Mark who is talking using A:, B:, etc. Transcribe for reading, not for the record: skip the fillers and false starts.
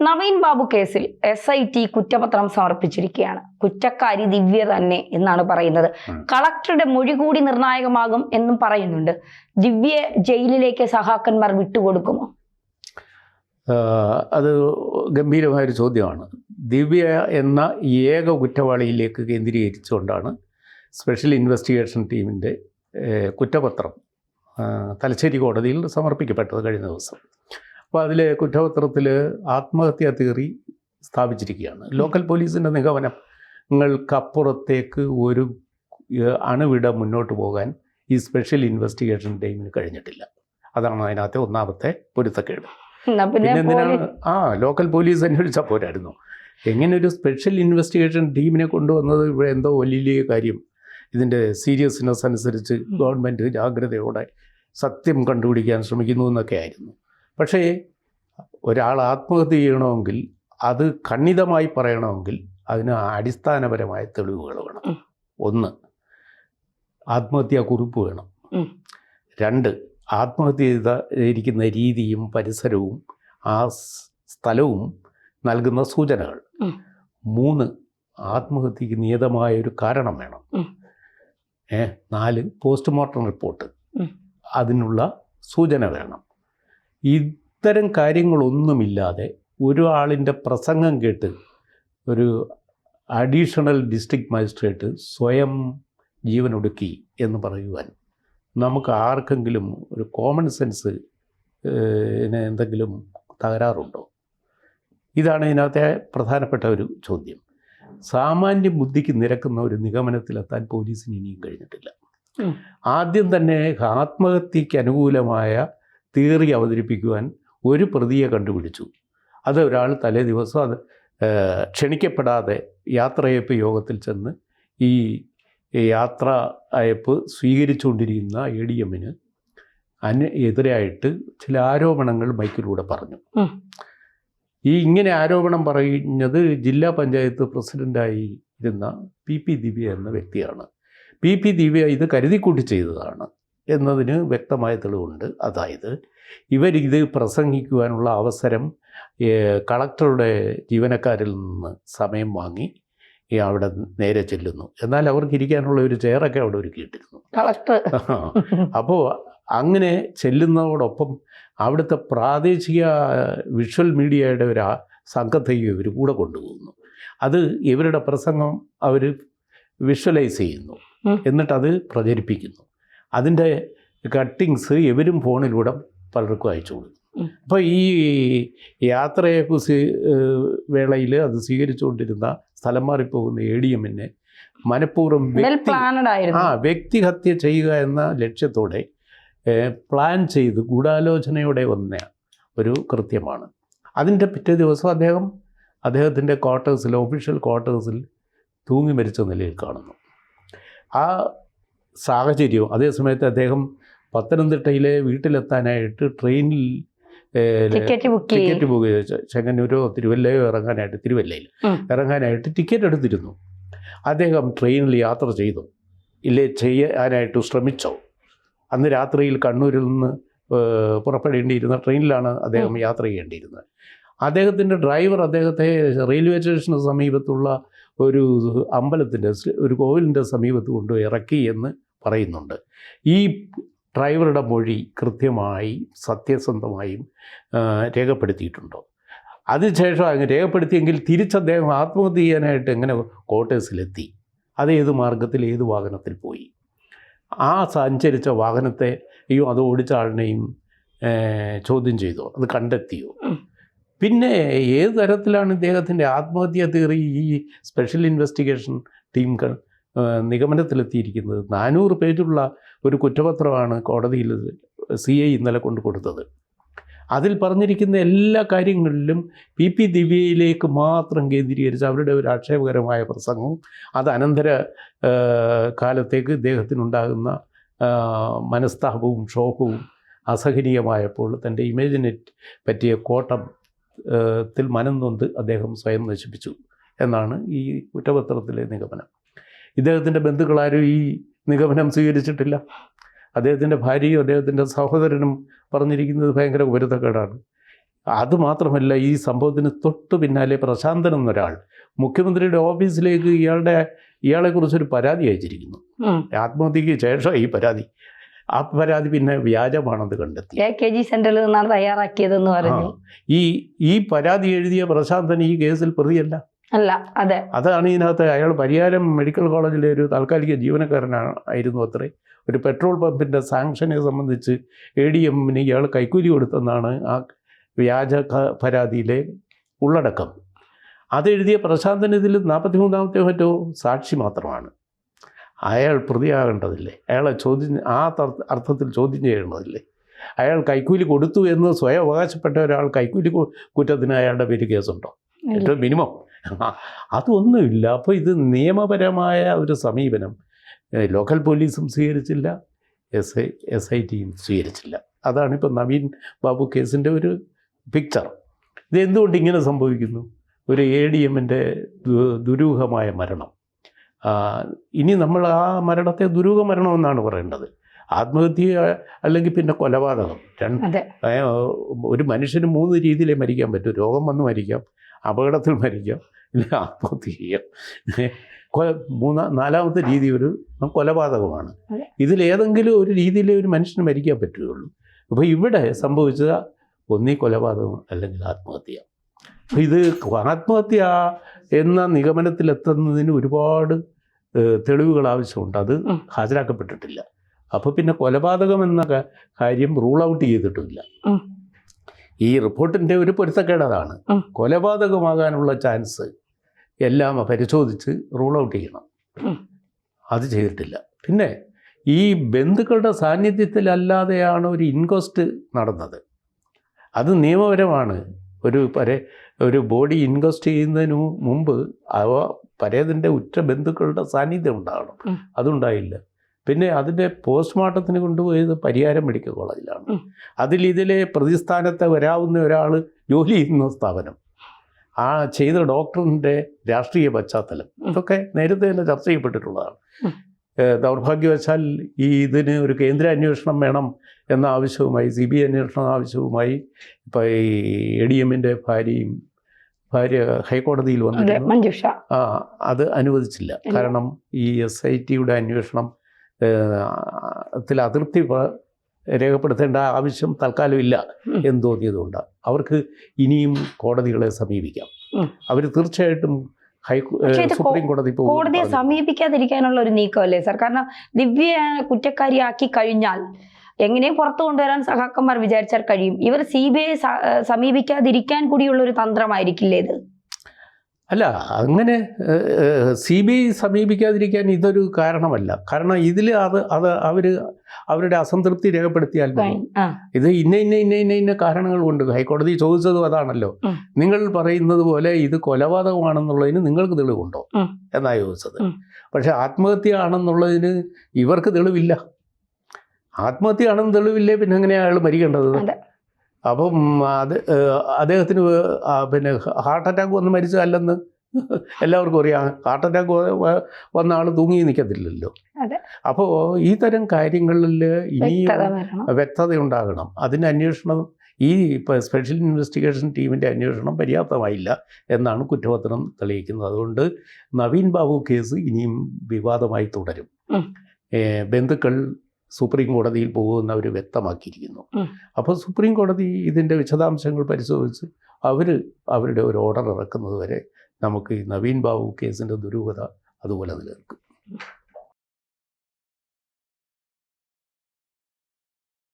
A: നവീൻ ബാബു കേസിൽ SIT കുറ്റപത്രം സമർപ്പിച്ചിരിക്കുകയാണ്. കുറ്റക്കാരി ദിവ്യ തന്നെ എന്നാണ് പറയുന്നത്. കളക്ടറുടെ മൊഴി കൂടി നിർണായകമാകും എന്നും പറയുന്നുണ്ട്. ദിവ്യയെ ജയിലിലേക്ക് സഹാക്കന്മാർ വിട്ടുകൊടുക്കുമോ?
B: അത് ഗംഭീരമായൊരു ചോദ്യമാണ്. ദിവ്യ എന്ന ഏക കുറ്റവാളിയിലേക്ക് കേന്ദ്രീകരിച്ചുകൊണ്ടാണ് സ്പെഷ്യൽ ഇൻവെസ്റ്റിഗേഷൻ ടീമിൻ്റെ കുറ്റപത്രം തലശ്ശേരി കോടതിയിൽ സമർപ്പിക്കപ്പെട്ടത് കഴിഞ്ഞ ദിവസം. അപ്പോൾ അതിലെ കുറ്റപത്രത്തിൽ ആത്മഹത്യാ തിയറി സ്ഥാപിച്ചിരിക്കുകയാണ്. ലോക്കൽ പോലീസിൻ്റെ നിഗമനങ്ങൾക്കപ്പുറത്തേക്ക് ഒരു അണുവിട മുന്നോട്ട് പോകാൻ ഈ സ്പെഷ്യൽ ഇൻവെസ്റ്റിഗേഷൻ ടീമിന് കഴിഞ്ഞിട്ടില്ല. അതാണ് അതിനകത്തെ ഒന്നാമത്തെ പൊരുത്തക്കേട്. പിന്നെ എന്തിനാണ് ലോക്കൽ പോലീസ് അന്വേഷിച്ചാൽ പോരായിരുന്നു? എങ്ങനെ ഒരു സ്പെഷ്യൽ ഇൻവെസ്റ്റിഗേഷൻ ടീമിനെ കൊണ്ടുവന്നത് ഇവിടെ എന്തോ വലിയ കാര്യം, ഇതിൻ്റെ സീരിയസ്നെസ് അനുസരിച്ച് ഗവൺമെൻറ് ജാഗ്രതയോടെ സത്യം കണ്ടുപിടിക്കാൻ ശ്രമിക്കുന്നു എന്നൊക്കെ ആയിരുന്നു. പക്ഷേ ഒരാൾ ആത്മഹത്യ ചെയ്യണമെങ്കിൽ, അത് ఖണ്ഡിതമായി പറയണമെങ്കിൽ അതിന് അടിസ്ഥാനപരമായ തെളിവുകൾ വേണം. ഒന്ന്, ആത്മഹത്യാ കുറിപ്പ് വേണം. രണ്ട്, ആത്മഹത്യ ചെയ്തിരിക്കുന്ന രീതിയും പരിസരവും ആ സ്ഥലവും നൽകുന്ന സൂചനകൾ. മൂന്ന്, ആത്മഹത്യക്ക് നിയതമായൊരു കാരണം വേണം. 4, പോസ്റ്റ്മോർട്ടം റിപ്പോർട്ട്, അതിനുള്ള സൂചന വേണം. ഇത്തരം കാര്യങ്ങളൊന്നുമില്ലാതെ ഒരാളിൻ്റെ പ്രസംഗം കേട്ട് ഒരു അഡീഷണൽ ഡിസ്ട്രിക്ട് മജിസ്ട്രേറ്റ് സ്വയം ജീവനൊടുക്കി എന്ന് പറയുവാൻ നമുക്ക് ആർക്കെങ്കിലും ഒരു കോമൺ സെൻസ് എന്തെങ്കിലും തകരാറുണ്ടോ? ഇതാണ് ഇതിനകത്തെ പ്രധാനപ്പെട്ട ഒരു ചോദ്യം. സാമാന്യ ബുദ്ധിക്ക് നിരക്കുന്ന ഒരു നിഗമനത്തിലെത്താൻ പോലീസിന് ഇനിയും കഴിഞ്ഞിട്ടില്ല. ആദ്യം തന്നെ ആത്മഹത്യക്ക് അനുകൂലമായ തിയറി അവതരിപ്പിക്കുവാൻ ഒരു പ്രതിയെ കണ്ടുപിടിച്ചു. അത് ഒരാൾ തലേ ദിവസം അത് ക്ഷണിക്കപ്പെടാതെ യാത്രയയപ്പ് യോഗത്തിൽ ചെന്ന് ഈ യാത്ര അയപ്പ് സ്വീകരിച്ചുകൊണ്ടിരിക്കുന്ന ADM-ന് എതിരായിട്ട് ചില ആരോപണങ്ങൾ മൈക്കിലൂടെ പറഞ്ഞു. ഇങ്ങനെ ആരോപണം പറയുന്നത് ജില്ലാ പഞ്ചായത്ത് പ്രസിഡൻ്റായി ഇരുന്ന PP ദിവ്യ എന്ന വ്യക്തിയാണ്. PP ദിവ്യ ഇത് കരുതിക്കൂട്ടി ചെയ്തതാണ് എന്നതിന് വ്യക്തമായ തെളിവുണ്ട്. അതായത് ഇവരിത് പ്രസംഗിക്കുവാനുള്ള അവസരം കളക്ടറുടെ ജീവനക്കാരിൽ നിന്ന് സമയം വാങ്ങി അവിടെ നേരെ ചെല്ലുന്നു. എന്നാൽ അവർക്ക് ഇരിക്കാനുള്ള ഒരു ചെയറൊക്കെ അവിടെ ഒരുക്കിയിട്ടിരുന്നു
A: കളക്ടർ.
B: അപ്പോൾ അങ്ങനെ ചെല്ലുന്നതോടൊപ്പം അവിടുത്തെ പ്രാദേശിക വിഷ്വൽ മീഡിയയുടെ ഒരു സംഘത്തെയും ഇവർ കൂടെ കൊണ്ടുപോകുന്നു. അത് ഇവരുടെ പ്രസംഗം അവർ വിഷ്വലൈസ് ചെയ്യുന്നു, എന്നിട്ടത് പ്രചരിപ്പിക്കുന്നു. അതിൻ്റെ കട്ടിങ്സ് ഇവരും ഫോണിലൂടെ പലർക്കും അയച്ചു കൊടുക്കും. അപ്പോൾ ഈ യാത്രയയപ്പ് വേളയിൽ അത് സ്വീകരിച്ചുകൊണ്ടിരുന്ന സ്ഥലം മാറിപ്പോകുന്ന ADM-നെ മനഃപൂർവ്വം വ്യക്തിഹത്യ ചെയ്യുക എന്ന ലക്ഷ്യത്തോടെ പ്ലാൻ ചെയ്ത് ഗൂഢാലോചനയോടെ വന്ന ഒരു കൃത്യമാണ്. അതിൻ്റെ പിറ്റേ ദിവസം അദ്ദേഹത്തിൻ്റെ ക്വാർട്ടേഴ്സിൽ, ഒഫീഷ്യൽ ക്വാർട്ടേഴ്സിൽ തൂങ്ങി മരിച്ച നിലയിൽ കാണുന്നു. ആ സാഹചര്യവും അതേസമയത്ത് അദ്ദേഹം പത്തനംതിട്ടയിലെ വീട്ടിലെത്താനായിട്ട് ട്രെയിനിൽ ടിക്കറ്റ് ബുക്ക് ചെയ്തു. ചെങ്ങന്നൂരോ തിരുവല്ലയോ ഇറങ്ങാനായിട്ട് ടിക്കറ്റ് എടുത്തിരുന്നു. അദ്ദേഹം ട്രെയിനിൽ യാത്ര ചെയ്തു ചെയ്യാനായിട്ട് ശ്രമിച്ചോ? അന്ന് രാത്രിയിൽ കണ്ണൂരിൽ നിന്ന് പുറപ്പെടേണ്ടിയിരുന്ന ട്രെയിനിലാണ് അദ്ദേഹം യാത്ര ചെയ്യേണ്ടിയിരുന്നത്. അദ്ദേഹത്തിൻ്റെ ഡ്രൈവർ അദ്ദേഹത്തെ റെയിൽവേ സ്റ്റേഷന് സമീപത്തുള്ള ഒരു ഒരു കോവിലിൻ്റെ സമീപത്ത് കൊണ്ടുപോയി ഇറക്കി എന്ന് പറയുന്നുണ്ട്. ഈ ഡ്രൈവറുടെ മൊഴി കൃത്യമായി സത്യസന്ധമായും രേഖപ്പെടുത്തിയിട്ടുണ്ടോ? അതിനുശേഷം അങ്ങ് രേഖപ്പെടുത്തിയെങ്കിൽ അദ്ദേഹം ആത്മഹത്യ ചെയ്യാനായിട്ട് എങ്ങനെ ക്വാർട്ടേഴ്സിലെത്തി? അത് ഏത് മാർഗത്തിൽ, ഏത് വാഹനത്തിൽ പോയി? ആ സഞ്ചരിച്ച വാഹനത്തെയും അത് ഓടിച്ച ആളിനെയും ചോദ്യം ചെയ്തോ? അത് കണ്ടെത്തിയോ? പിന്നെ ഏത് തരത്തിലാണ് ഇദ്ദേഹത്തിൻ്റെ ആത്മഹത്യാ തിയറി ഈ സ്പെഷ്യൽ ഇൻവെസ്റ്റിഗേഷൻ ടീം നിഗമനത്തിലെത്തിയിരിക്കുന്നത്? 400 പേജുള്ള ഒരു കുറ്റപത്രമാണ് കോടതിയിൽ CI ഇന്നലെ കൊണ്ട് കൊടുത്തത്. അതിൽ പറഞ്ഞിരിക്കുന്ന എല്ലാ കാര്യങ്ങളിലും PP ദിവ്യയിലേക്ക് മാത്രം കേന്ദ്രീകരിച്ച് അവരുടെ ഒരു ആക്ഷേപകരമായ പ്രസംഗവും അത് അനന്തര കാലത്തേക്ക് ഇദ്ദേഹത്തിനുണ്ടാകുന്ന മനസ്താപവും ക്ഷോഭവും അസഹനീയമായപ്പോൾ തൻ്റെ ഇമേജിനെ പറ്റിയ കോട്ടത്തിൽ മനം നൊന്ത് അദ്ദേഹം സ്വയം നശിപ്പിച്ചു എന്നാണ് ഈ കുറ്റപത്രത്തിലെ നിഗമനം. ഇദ്ദേഹത്തിൻ്റെ ബന്ധുക്കളാരും ഈ നിഗമനം സ്വീകരിച്ചിട്ടില്ല. അദ്ദേഹത്തിൻ്റെ ഭാര്യയും അദ്ദേഹത്തിൻ്റെ സഹോദരനും പറഞ്ഞിരിക്കുന്നത് ഭയങ്കര ഉപരുത്തക്കേടാണ്. അതുമാത്രമല്ല, ഈ സംഭവത്തിന് തൊട്ട് പിന്നാലെ പ്രശാന്തൻ എന്നൊരാൾ മുഖ്യമന്ത്രിയുടെ ഓഫീസിലേക്ക് ഇയാളെക്കുറിച്ചൊരു പരാതി അയച്ചിരിക്കുന്നു. ആത്മഹത്യക്ക് ശേഷം ഈ പരാതി, ആ പരാതി പിന്നെ വ്യാജമാണെന്ന് കണ്ടെത്തി.
A: AKG സെന്ററിൽ നിന്നാണ് തയ്യാറാക്കിയതെന്ന് പറഞ്ഞു.
B: ഈ പരാതി എഴുതിയ പ്രശാന്തൻ ഈ കേസിൽ പ്രതിയല്ല.
A: അല്ല, അതെ,
B: അതാണ് ഇതിനകത്ത്. അയാൾ പരിയാരം മെഡിക്കൽ കോളേജിലെ ഒരു താൽക്കാലിക ജീവനക്കാരനായിരുന്നു അത്രേ. ഒരു പെട്രോൾ പമ്പിൻ്റെ സാങ്ഷനെ സംബന്ധിച്ച് ADMന് ഇയാൾ കൈക്കൂലി കൊടുത്തെന്നാണ് ആ വ്യാജ പരാതിയിലെ ഉള്ളടക്കം. അതെഴുതിയ പ്രശാന്തൻ ഇതിൽ 43ാമത്തെ മറ്റോ സാക്ഷി മാത്രമാണ്. അയാൾ പ്രതിയാകേണ്ടതില്ലേ? അയാളെ അർത്ഥത്തിൽ ചോദ്യം ചെയ്യേണ്ടതില്ലേ? അയാൾ കൈക്കൂലി കൊടുത്തു എന്ന് സ്വയം അവകാശപ്പെട്ട ഒരാൾ കൈക്കൂലി കുറ്റത്തിന് അയാളുടെ പേര് കേസുണ്ടോ? ഏറ്റവും മിനിമം അതൊന്നുമില്ല. അപ്പോൾ ഇത് നിയമപരമായ ഒരു സമീപനം ലോക്കൽ പോലീസും സ്വീകരിച്ചില്ല, SITയും സ്വീകരിച്ചില്ല. അതാണിപ്പോൾ നവീൻ ബാബു കേസിൻ്റെ ഒരു പിക്ചർ. ഇതെന്തുകൊണ്ട് ഇങ്ങനെ സംഭവിക്കുന്നു? ഒരു ADMൻ്റെ ദുരൂഹമായ മരണം. ഇനി നമ്മൾ ആ മരണത്തെ ദുരൂഹ മരണമെന്നാണ് പറയേണ്ടത്. ആത്മഹത്യ അല്ലെങ്കിൽ പിന്നെ കൊലപാതകം. ഒരു മനുഷ്യന് 3 രീതിയിലേ മരിക്കാൻ പറ്റും. രോഗം വന്ന് മരിക്കാം, അപകടത്തിൽ മരിക്കാം, ഇല്ല ആത്മഹത്യ ചെയ്യാം. 4ാമത്തെ രീതി ഒരു കൊലപാതകമാണ്. ഇതിലേതെങ്കിലും ഒരു രീതിയിലേ ഒരു മനുഷ്യന് മരിക്കാൻ പറ്റുകയുള്ളൂ. അപ്പോൾ ഇവിടെ സംഭവിച്ചത് ഒന്നീ കൊലപാതകം അല്ലെങ്കിൽ ആത്മഹത്യ. അപ്പോൾ ഇത് ആത്മഹത്യ എന്ന നിഗമനത്തിലെത്തുന്നതിന് ഒരുപാട് തെളിവുകൾ ആവശ്യമുണ്ട്. അത് ഹാജരാക്കപ്പെട്ടിട്ടില്ല. അപ്പോൾ പിന്നെ കൊലപാതകം എന്ന കാര്യം റൂൾ ഔട്ട് ചെയ്തിട്ടില്ല. ഈ റിപ്പോർട്ടിൻ്റെ ഒരു പൊരുത്തക്കേടതാണ്. കൊലപാതകമാകാനുള്ള ചാൻസ് എല്ലാം പരിശോധിച്ച് റൂൾ ഔട്ട് ചെയ്യണം. അത് ചെയ്തിട്ടില്ല. പിന്നെ ഈ ബന്ധുക്കളുടെ സാന്നിധ്യത്തിലല്ലാതെയാണ് ഒരു ഇൻക്വസ്റ്റ് നടന്നത്. അത് നിയമപരമാണ്. ഒരു ബോഡി ഇൻക്വസ്റ്റ് ചെയ്യുന്നതിന് മുമ്പ് പരേതൻ്റെ ഉറ്റ ബന്ധുക്കളുടെ സാന്നിധ്യം ഉണ്ടാകണം. അതുണ്ടായില്ല. പിന്നെ അതിൻ്റെ പോസ്റ്റ്മോർട്ടത്തിന് കൊണ്ടുപോയത് പരിയാരം മെഡിക്കൽ കോളേജിലാണ്. ഇതിലെ പ്രതിസ്ഥാനത്ത് വരാവുന്ന ഒരാൾ ജോലി ചെയ്യുന്ന സ്ഥാപനം, ആ ചെയ്ത ഡോക്ടറിൻ്റെ രാഷ്ട്രീയ പശ്ചാത്തലം, ഇതൊക്കെ നേരത്തെ തന്നെ ചർച്ച ചെയ്യപ്പെട്ടിട്ടുള്ളതാണ്. ദൗർഭാഗ്യവശാൽ ഇതിന് ഒരു കേന്ദ്ര അന്വേഷണം വേണം എന്ന ആവശ്യവുമായി, CBI അന്വേഷണ ആവശ്യവുമായി ഇപ്പോൾ ഈ ADMൻ്റെ ഭാര്യ ഹൈക്കോടതിയിൽ വന്നിരുന്നു. അത് അനുവദിച്ചില്ല. കാരണം ഈ SITയുടെ അന്വേഷണം അതിർത്തി രേഖപ്പെടുത്തേണ്ട ആവശ്യം തൽക്കാലം ഇല്ല എന്ന് തോന്നിയതുകൊണ്ടാണ്. അവർക്ക് ഇനിയും കോടതികളെ സമീപിക്കാം. അവർ തീർച്ചയായിട്ടും സുപ്രീം കോടതിയെ
A: സമീപിക്കാതിരിക്കാനുള്ള ഒരു നീക്കമല്ലേ സാർ? കാരണം ദിവ്യ കുറ്റക്കാരിയാക്കി കഴിഞ്ഞാൽ എങ്ങനെയും പുറത്തു കൊണ്ടുവരാൻ സഹാക്കന്മാർ വിചാരിച്ചാൽ കഴിയും. ഇവർ CBI സമീപിക്കാതിരിക്കാൻ കൂടിയുള്ള ഒരു തന്ത്രമായിരിക്കില്ലേ ഇത്?
B: അല്ല, അങ്ങനെ CBI സമീപിക്കാതിരിക്കാൻ ഇതൊരു കാരണമല്ല. കാരണം ഇതിൽ അവരുടെ അസംതൃപ്തി രേഖപ്പെടുത്തിയാൽ ഇത് ഇന്ന കാരണങ്ങൾ കൊണ്ട് ഹൈക്കോടതി ചോദിച്ചതും അതാണല്ലോ. നിങ്ങൾ പറയുന്നത് പോലെ ഇത് കൊലപാതകമാണെന്നുള്ളതിന് നിങ്ങൾക്ക് തെളിവുണ്ടോ എന്നാണ് ചോദിച്ചത്. പക്ഷെ ആത്മഹത്യ ആണെന്നുള്ളതിന് ഇവർക്ക് തെളിവില്ല. ആത്മഹത്യ ആണെന്ന് തെളിവില്ലേ, പിന്നെ എങ്ങനെയാണ് അയാൾ മരിക്കേണ്ടത്? അപ്പം അദ്ദേഹത്തിന് പിന്നെ ഹാർട്ട് അറ്റാക്ക് വന്ന് മരിച്ചതല്ലെന്ന് എല്ലാവർക്കും അറിയാം. ഹാർട്ട് അറ്റാക്ക് വന്ന ആൾ തൂങ്ങി നിൽക്കത്തില്ലല്ലോ. അപ്പോൾ ഈ തരം കാര്യങ്ങളിൽ ഇനിയും വ്യക്തത ഉണ്ടാകണം. അതിന് അന്വേഷണം, ഈ സ്പെഷ്യൽ ഇൻവെസ്റ്റിഗേഷൻ ടീമിൻ്റെ അന്വേഷണം പര്യാപ്തമായില്ല എന്നാണ് കുറ്റപത്രം തെളിയിക്കുന്നത്. അതുകൊണ്ട് നവീൻ ബാബു കേസ് ഇനിയും വിവാദമായി തുടരും. ബന്ധുക്കൾ സുപ്രീം കോടതിയിൽ പോകുന്നവർ വ്യക്തമാക്കിയിരിക്കുന്നു. അപ്പോൾ സുപ്രീം കോടതി ഇതിൻ്റെ വിശദാംശങ്ങൾ പരിശോധിച്ച് അവരുടെ ഒരു ഓർഡർ ഇറക്കുന്നത് വരെ നമുക്ക് ഈ നവീൻ ബാബു കേസിൻ്റെ ദുരൂഹത അതുപോലെ നിലനിൽക്കും.